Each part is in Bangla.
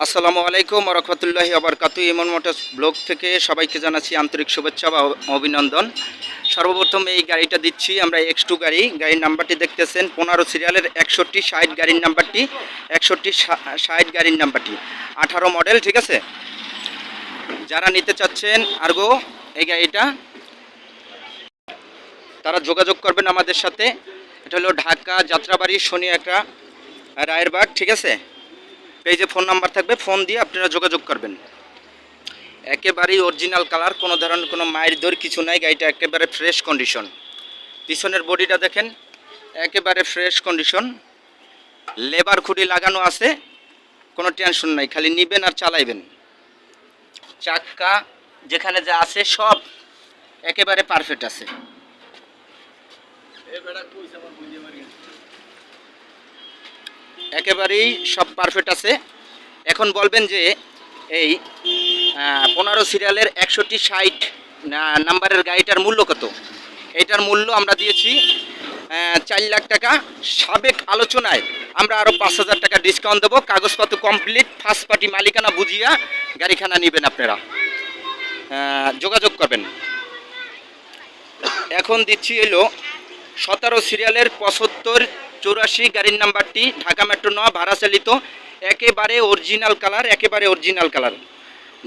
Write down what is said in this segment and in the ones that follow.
আসসালামু আলাইকুম রহমতুল্লাহি আবরকাতু। ইমন মোটরস ব্লগ থেকে সবাইকে জানাচ্ছি আন্তরিক শুভেচ্ছা বা অভিনন্দন। সর্বপ্রথম এই গাড়িটা দিচ্ছি আমরা X2 গাড়ি। গাড়ির নাম্বারটি দেখতেছেন 15 সিরিয়ালের 6160 গাড়ির নাম্বারটি, 6160 গাড়ির নাম্বারটি, 18 মডেল। ঠিক আছে, যারা নিতে চাচ্ছেন আর্গো এই গাড়িটা, তারা যোগাযোগ করবেন আমাদের সাথে। এটা হলো ঢাকা যাত্রাবাড়ি শনি একটা রায়েরবাগ। ঠিক আছে, পেজে ফোন নাম্বার থাকবে, ফোন দিয়ে আপনারা যোগাযোগ করবেন। একেবারেই অরিজিনাল কালার, কোনো ধরনের কোনো মায়ের দৌড় কিছু নাই। গাড়িটা একেবারে ফ্রেশ কন্ডিশন। পিছনের বডিটা দেখেন, একেবারে ফ্রেশ কন্ডিশন। লেবার খুঁটি লাগানো আছে, কোনো টেনশন নাই, খালি নিবেন আর চালাইবেন। চাক্কা যেখানে যা আছে সব একেবারে পারফেক্ট আছে। একেবারেই সব পারফেক্ট আছে। এখন বলবেন যে এই 15 সিরিয়ালের 6160 নাম্বারের গাড়িটার মূল্য কত? এইটার মূল্য আমরা দিয়েছি 4 লাখ টাকা। সাবেক আলোচনায় আমরা আরও 5,000 টাকা ডিসকাউন্ট দেবো। কাগজপত্র কমপ্লিট, ফার্স্ট পার্টি মালিকানা বুঝিয়া গাড়িখানা নেবেন আপনারা, যোগাযোগ করবেন। এখন দিচ্ছি এলো 17 সিরিয়ালের 7584 গাড়ির নাম্বারটি, ঢাকা মেট্রো 9 ভাড়া চালিত, একেবারে অরিজিনাল কালার, একেবারে অরিজিনাল কালার।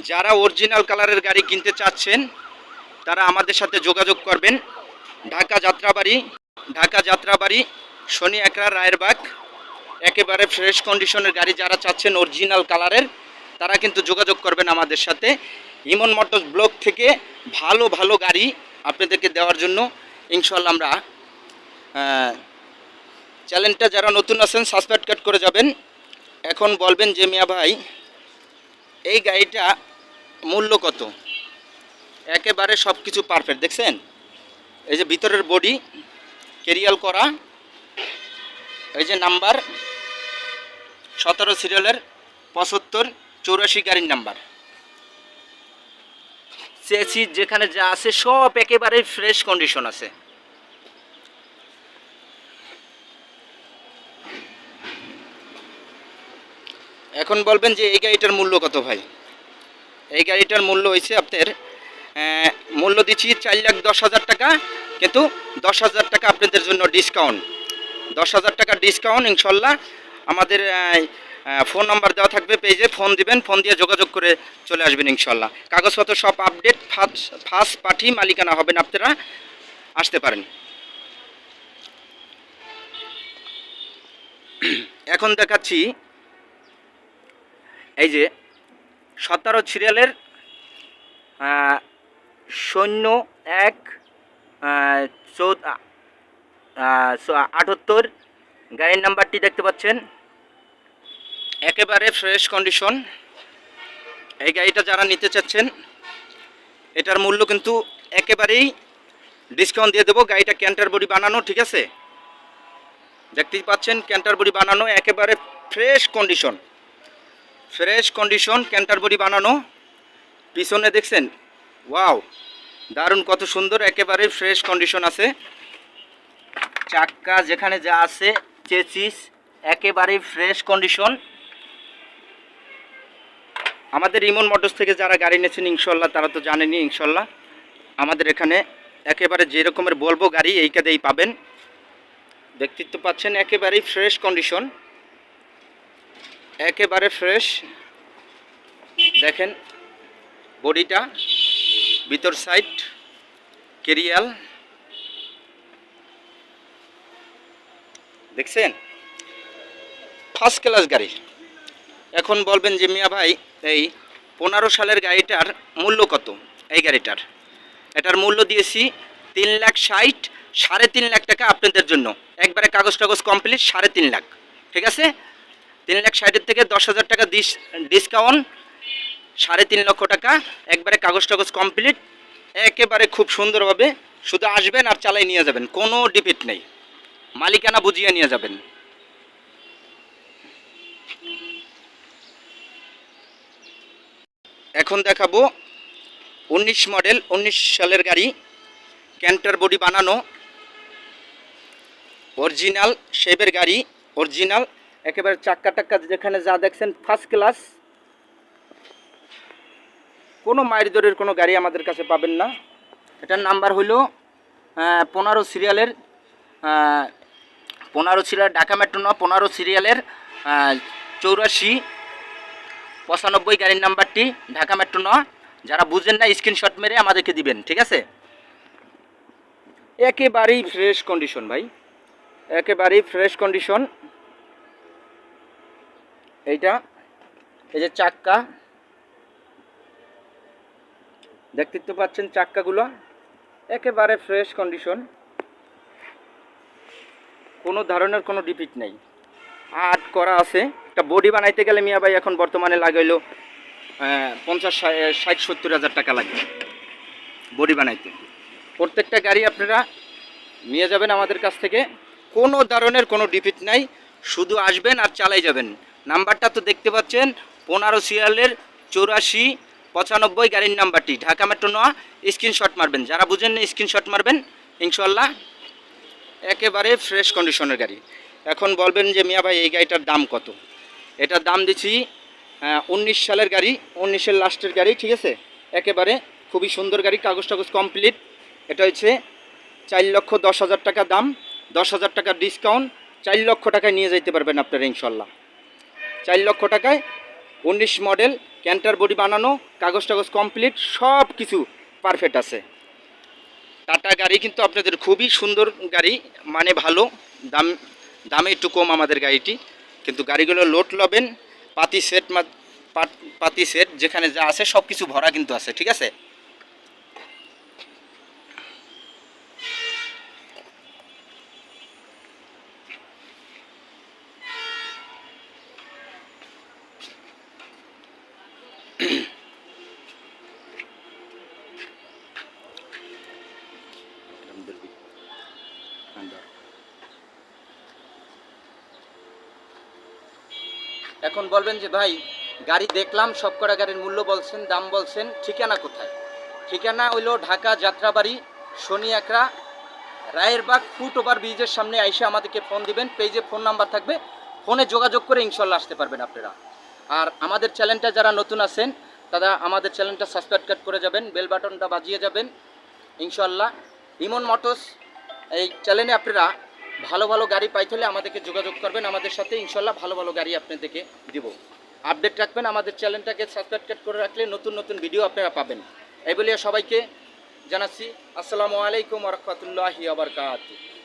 যারা অরিজিনাল কালারের গাড়ি কিনতে চাচ্ছেন তারা আমাদের সাথে যোগাযোগ করবেন। ঢাকা যাত্রাবাড়ি শনি একরা রায়েরবাগ। একেবারে ফ্রেশ কন্ডিশনের গাড়ি যারা চাচ্ছেন অরিজিনাল কালারের, তারা কিন্তু যোগাযোগ করবেন আমাদের সাথে। ইমন মোটরস ব্লক থেকে ভালো ভালো গাড়ি আপনাদেরকে দেওয়ার জন্য ইনশাল্লাহ আমরা, চ্যানেলটা যারা নতুন আছেন সাবস্ক্রাইব করে যাবেন। এখন বলবেন যে মিয়া ভাই এই গাড়িটা মূল্য কত? একেবারে সব কিছু পারফেক্ট। দেখছেন, এই যে ভিতরের বডি কেরিয়াল করা, এই যে নাম্বার 17 সিরিয়ালের 7584 গাড়ির নাম্বার। চেসি যেখানে যা আছে সব একেবারে ফ্রেশ কন্ডিশন আছে। এখন বলবেন যে এই গাড়িটার মূল্য কত ভাই? এই গাড়িটার মূল্য হয়েছে আপনার, মূল্য দিচ্ছি 4,10,000 টাকা, কিন্তু 10,000 টাকা আপনাদের জন্য ডিসকাউন্ট। 10,000 টাকা ডিসকাউন্ট ইনশাল্লাহ। আমাদের ফোন নাম্বার দেওয়া থাকবে, পেজে ফোন দিবেন, ফোন দিয়ে যোগাযোগ করে চলে আসবেন ইনশাল্লাহ। কাগজপত্র সব আপডেট, ফার্স্ট পার্টি মালিকানা হবেন, আপনারা আসতে পারেন। এখন দেখাচ্ছি এই যে 17 সিরিয়ালের 0178 গাড়ির নাম্বারটি দেখতে পাচ্ছেন, একেবারে ফ্রেশ কন্ডিশন। এই গাড়িটা যারা নিতে চাচ্ছেন এটার মূল্য কিন্তু একেবারেই ডিসকাউন্ট দিয়ে দেবো। গাড়িটা ক্যান্টার বডি বানানো। ঠিক আছে, দেখতেই পাচ্ছেন ক্যান্টার বডি বানানো, একেবারে ফ্রেশ কন্ডিশন, ক্যান্টার বডি বানানো। পিছনে দেখছেন, ওয়াও দারুণ, কত সুন্দর, একেবারে ফ্রেশ কন্ডিশন আছে। চাক্কা যেখানে যা আছে, চেসিস একেবারে ফ্রেশ কন্ডিশন। আমাদের ইমন মোটরস থেকে যারা গাড়ি নিয়েছেন ইনশাল্লাহ তারা তো জানেনই। ইনশাল্লাহ আমাদের এখানে একেবারে যে রকমের বলবো গাড়ি এই কাদেই পাবেন। দেখতে তো পাচ্ছেন একেবারেই ফ্রেশ কন্ডিশন, একেবারে ফ্রেশ। দেখেন বডিটা, ভিতর সাইড কেরিয়াল, দেখছেন ফার্স্ট ক্লাস গাড়ি। এখন বলবেন যে মিয়া ভাই এই 15 সালের গাড়িটার মূল্য কত? এই গাড়িটার এটার মূল্য দিয়েছি 3,60,000, 3.5 লাখ টাকা আপনাদের জন্য, একবারে কাগজ টাগজ কমপ্লিট 3.5 লাখ। ঠিক আছে, 3,60,000 থেকে 10,000 টাকা ডিসকাউন্ট, 3.5 লক্ষ টাকা, একবারে কাগজ টাগজ কমপ্লিট, একেবারে খুব সুন্দরভাবে শুধু আসবেন আর চালাই নিয়ে যাবেন, কোনো ডিপিট নেই, মালিকানা বুঝিয়ে নিয়ে যাবেন। এখন দেখাবো 19 মডেল 19 সালের গাড়ি, ক্যান্টার বডি বানানো, অরিজিনাল শেপের গাড়ি, অরিজিনাল একেবারে চাক্কা টাক্কা যেখানে যা দেখছেন ফার্স্ট ক্লাস, কোনো মায়ের দরের কোনো গাড়ি আমাদের কাছে পাবেন না। এটার নাম্বার হলো 15 সিরিয়ালের 15 সিরিয়াল ঢাকা মেট্রো 15 সিরিয়ালের 8495 গাড়ির নাম্বারটি ঢাকা মেট্রো যারা বুঝেন না স্ক্রিনশট মেরে আমাদেরকে দিবেন, ঠিক আছে? একেবারেই ফ্রেশ কন্ডিশন ভাই, একেবারেই ফ্রেশ কন্ডিশন। এইটা এই যে চাক্কা দেখতে তো পাচ্ছেন, চাক্কাগুলো একেবারে ফ্রেশ কন্ডিশন, কোনো ধরনের কোনো ডিফিট নেই। আর্ট করা আছে। একটা বডি বানাইতে গেলে মিয়া ভাই এখন বর্তমানে লাগাইলো 50-60-70 হাজার টাকা লাগে বডি বানাইতে। প্রত্যেকটা গাড়ি আপনারা নিয়ে যাবেন আমাদের কাছ থেকে, কোনো ধরনের কোনো ডিফিট নাই, শুধু আসবেন আর চালাই যাবেন। নাম্বারটা তো দেখতে পাচ্ছেন, 15 সিরিয়ালের 8495 গাড়ির নাম্বারটি ঢাকা মেট্রো স্ক্রিনশট মারবেন, যারা বুঝেন না স্ক্রিনশট মারবেন, ইনশাল্লাহ একেবারে ফ্রেশ কন্ডিশনের গাড়ি। এখন বলবেন যে মিয়া ভাই এই গাড়িটার দাম কত? এটার দাম দিচ্ছি 19 সালের গাড়ি, 19-এর লাস্টের গাড়ি, ঠিক আছে? একেবারে খুবই সুন্দর গাড়ি, কাগজ টাগজ কমপ্লিট। এটা হচ্ছে 4,10,000 টাকা দাম, 10,000 টাকা ডিসকাউন্ট, 4 লক্ষ টাকায় নিয়ে যেতে পারবেন আপনারা ইনশাল্লাহ। 4 লক্ষ টাকায় 19 মডেল, ক্যান্টার বডি বানানো, কাগজ টাগজ কমপ্লিট, সব কিছু পারফেক্ট আছে। টাটা গাড়ি কিন্তু আপনাদের খুবই সুন্দর গাড়ি, মানে ভালো, দামে একটু কম আমাদের গাড়িটি, কিন্তু গাড়িগুলো লোড লবেন, পাতি সেট যেখানে যা আছে সব কিছু ভরা কিন্তু আছে, ঠিক আছে? এখন বলবেন যে ভাই গাড়ি দেখলাম, সব কটা গাড়ির মূল্য বলছেন, দাম বলছেন, ঠিকানা কোথায়? ঠিকানা হইল ঢাকা যাত্রাবাড়ি, শনি একরা, রায়েরবাগ ফুট ওভার ব্রিজের সামনে আইসে আমাদেরকে ফোন দিবেন, পেজে ফোন নাম্বার থাকবে, ফোনে যোগাযোগ করে ইনশাল্লাহ আসতে পারবেন আপনারা। আর আমাদের চ্যানেলটা যারা নতুন আছেন তারা আমাদের চ্যানেলটা সাবস্ক্রাইব করে যাবেন, বেল বাটনটা বাজিয়ে যাবেন ইনশাল্লাহ। ইমন মোটরস এই চ্যানেলে আপনারা ভালো ভালো গাড়ি পাইতে হলে আমাদেরকে যোগাযোগ করবেন আমাদের সাথে, ইনশাল্লাহ ভালো ভালো গাড়ি আপনাদেরকে দিব। আপডেট রাখবেন, আমাদের চ্যানেলটাকে সাবস্ক্রাইব করে রাখলে নতুন নতুন ভিডিও আপনারা পাবেন। এই বলে সবাইকে জানাচ্ছি আসসালামু আলাইকুম ওয়া রাহমাতুল্লাহি ওয়া বারাকাতুহু।